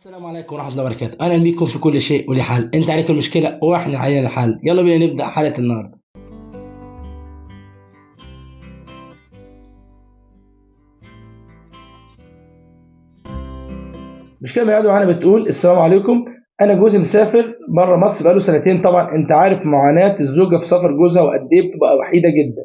السلام عليكم ورحمة الله وبركاته. أهلا بيكم في كل شيء وليه حل. أنت عليك المشكلة وإحنا علينا الحل. يلا بينا نبدأ حلقة النهاردة. مشكلة من العدو معانا بتقول: السلام عليكم، أنا جوزي مسافر بره مصر بقاله سنتين. طبعا أنت عارف معاناة الزوجة في سفر جوزها وقد إيه بتبقى وحيدة جدا،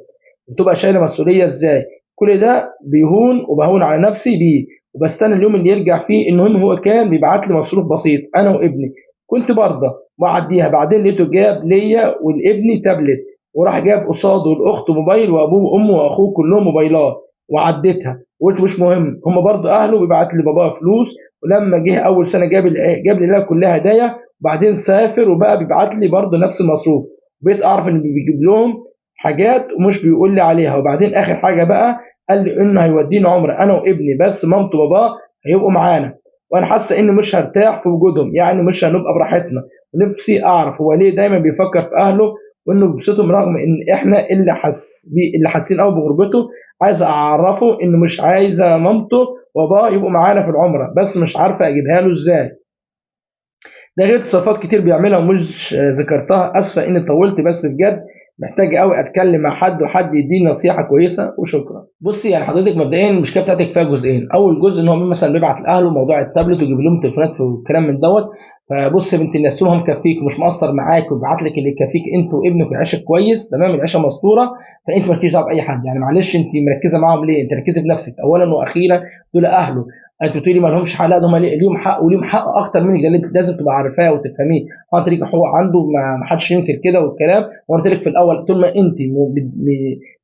بتبقى شايلة مسؤولية إزاي. كل ده بيهون وبهون على نفسي بيه، وبستنى اليوم اللي يرجع فيه. المهم هو كان بيبعت لي مصروف بسيط أنا وابني، كنت برضه بعديها. بعدين لقيته جاب ليا ولابني تابلت، وراح جاب قصاده الأخت موبايل، وأبوه وأمه وأخوه كلهم موبايلات، وعديتها وقلت مش مهم، هم برضه أهله. بيبعت لي باباه فلوس، ولما جه اول سنه جاب لي لها كلها هدايا، وبعدين سافر وبقى بيبعت لي برضه نفس المصروف. بقيت اعرف ان بيجيب لهم حاجات ومش بيقول لي عليها. وبعدين اخر حاجه بقى قال لي انه هيودينا عمره انا وابني، بس مامته وباباه هيبقوا معانا، وانا حاسه اني مش هرتاح في وجودهم، يعني مش هنبقى براحتنا. ونفسي اعرف هو ليه دايما بيفكر في اهله وانه بيبسطهم، رغم ان احنا اللي حاسين قوي بغربته. عايز اعرفه انه مش عايزه مامته وباباه يبقوا معانا في العمره، بس مش عارفه اجيبها له ازاي. ده غير تصرفات كتير بيعملها ومش ذكرتها. اسفه اني طولت، بس بجد محتاج قوي اتكلم مع حد وحد يديني نصيحه كويسه، وشكرا. بصي، يعني حضرتك مبدئيا المشكله بتاعتك فيها جزئين. اول جزء ان هو مثلا بيبعت لاهله موضوع التابلت ويجيب لهم تليفونات والكلام من دوت. فبص يا بنت الناس، طول هو مكفيك ومش مقصر معاك وبيبعت لك اللي يكفيك انت وابنك ويعيشك كويس تمام، العيشه مستوره، فانت مالكيش دعوه باي حد. يعني معلش، انت مركزه معاهم ليه؟ انت ركزي في نفسك اولا واخيرا. دول اهله. انت بتقولي ما لهمش حق، لا ده هم ليهم حق، وليهم حق اكتر منك. ده اللي انت لازم تبقى عارفاه وتفهميه. هو انت ليك حقوق عنده، ما حدش ينكر كده والكلام. وانا قلت لك في الاول، طول ما انت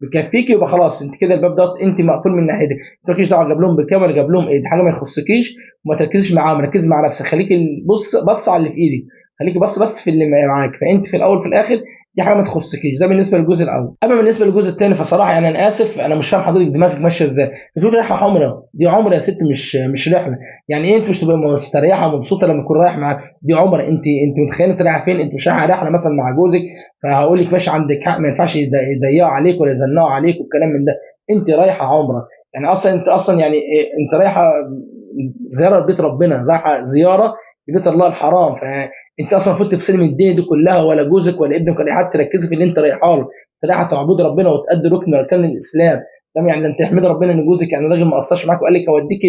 بكفيكي يبقى خلاص، انت كده الباب ده انت مقفول من ناحيتك. انت مالكيش دعوه جاب لهم بكام ولا جاب لهم ايه، دي حاجه ما يخصكيش. وما تركزيش معاهم، ركزي مع نفسك. خليكي بص على اللي في ايدك، خليكي بس في اللي معاك. فانت في الاول في الاخر دي حاجه ما تخصكيش. ده بالنسبه للجزء الاول. اما بالنسبه للجزء الثاني فصراحه يعني انا اسف، انا مش فاهم حضرتك دماغك ماشيه ازاي. بتقول رحله عمره، دي عمره يا ست، مش رحله. يعني ايه انت مش تبقى مستريحه ومبسوطه لما تكون رايح معاك؟ دي عمره. انت متخيله انت رايحه فين؟ انت مش رايحه رحله مثلا مع جوزك، فهقول لك ماشي عندك حق، ما ينفعش يضيقوا عليك ولا يزنقوا عليك والكلام من ده. انت رايحه عمره، يعني انت اصلا يعني إيه؟ انت رايحه زياره لبيت ربنا، رايحه زياره لبيت الله الحرام. فانت اصلا المفروض تفصلي من الدنيا دي كلها، ولا جوزك ولا ابنك ولا أي حد، تركزي في اللي انت رايحه له. انت رايحه تعبدي ربنا وتأدي ركن من اركان الاسلام. تمام؟ يعني انت احمدي ربنا ان جوزك يعني راجل ما قصرش معاك وقال لك اوديك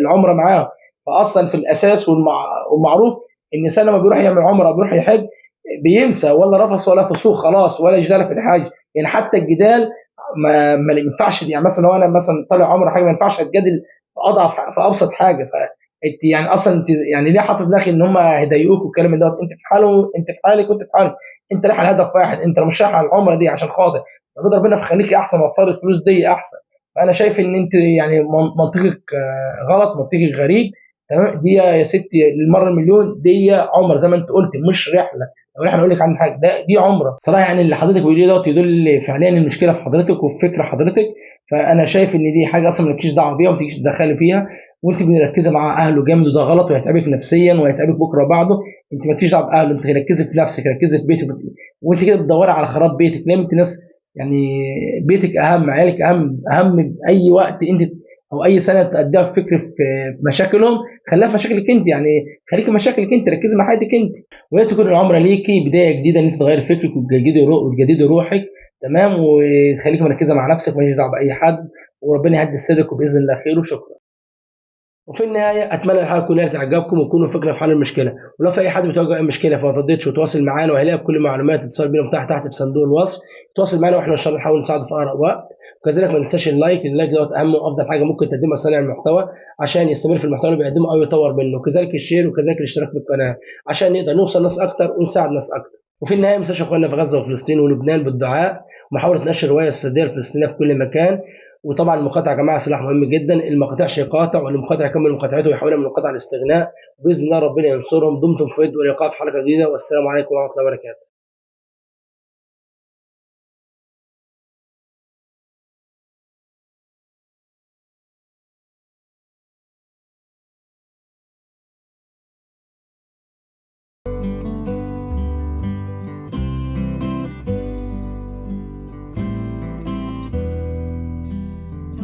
العمره معاه. فاصلا في الاساس والمعروف، ان الانسان لما بيروح يعمل عمره او بيروح يحج بينسى، ولا رفث ولا فسوق خلاص، ولا جدال في الحج. يعني حتى الجدال ما ينفعش. يعني مثلا لو انا مثلا طالع عمره حاجه، ما ينفعش اتجادل في اضعف، في ابسط حاجه. انت يعني اصلا انت يعني ليه حاطط في دماغك ان هم هيضايقوك والكلام من دوت؟ انت في حاله، انت في حالك وانت في حالك. انت رايح على هدف واحد، انت مش رايح على العمره دي عشان خاطر رضا ربنا، فخليكي احسن، وفر الفلوس دي احسن. فانا شايف ان انت يعني منطقك غلط، منطقك غريب. تمام؟ دي يا ستي للمره المليون دي عمره زي ما انت قلت، مش رحله. لو رحله اقول لك عن حاجه، دي عمره صراحه. يعني اللي حضرتك بتقوليه دوت يدل فعليا المشكله في حضرتك وفي فكر حضرتك. فانا شايف ان دي حاجه اصلا مالكيش دعوه بيها وما تيجيش تدخلي فيها. وانت مركزه مع اهله جامد، وده غلط وهيتعبك نفسيا وهيتعبك بكره وبعده. انت مالكيش دعوه باهله، انت ركزي في نفسك، ركزي في بيتك. وانت كده بتدوري على خراب بيتك. ليه؟ انت ناس يعني بيتك اهم، عيالك اهم باي وقت انت او اي سنه تقضيها في فكر في مشاكلهم. خليها في مشاكلك انت، يعني خليكي في مشاكلك انت، ركزي مع حياتك انت. وهي تكون العمره ليكي بدايه جديده، ان انت تغيري فكرك وتجددي روحك. تمام؟ وتخليكي مركزه مع نفسك، ماليش دعوه باي حد. وربنا يهدي سرك، وباذن الله خير. وشكرا. وفي النهايه اتمنى الحلقه كلها تعجبكم وتكونوا فكره في حل المشكله. ولو في اي حد بتواجه اي مشكله فما ترددش وتواصل معانا، وهيلاقي كل المعلومات اتصال بينا تحت في صندوق الوصف. تواصل معانا واحنا ان شاء الله نحاول نساعده في اقرب وقت. وكذلك ما تنساش اللايك دوت اهم وافضل حاجه ممكن تقدمها صانع المحتوى عشان يستمر في المحتوى اللي بيقدمه او يطور منه. وكذلك الشير، وكذلك الاشتراك بالقناه عشان نقدر نوصل ناس اكتر ونساعد ناس اكتر. وفي النهايه ما تنساش اخواننا في غزه وفلسطين ولبنان بالدعاء، ومحاوله نشر الروايه السرديه الفلسطينيه في كل مكان. وطبعا المقاطعه يا جماعه سلاح مهم جدا. المقاطع يقاطع، والمقاطع يكمل مقاطعته ويحولها من القطع الاستغناء. باذن الله ربنا ينصرهم. دمتم في ود ولقاء في حلقه جديده، والسلام عليكم ورحمه الله وبركاته.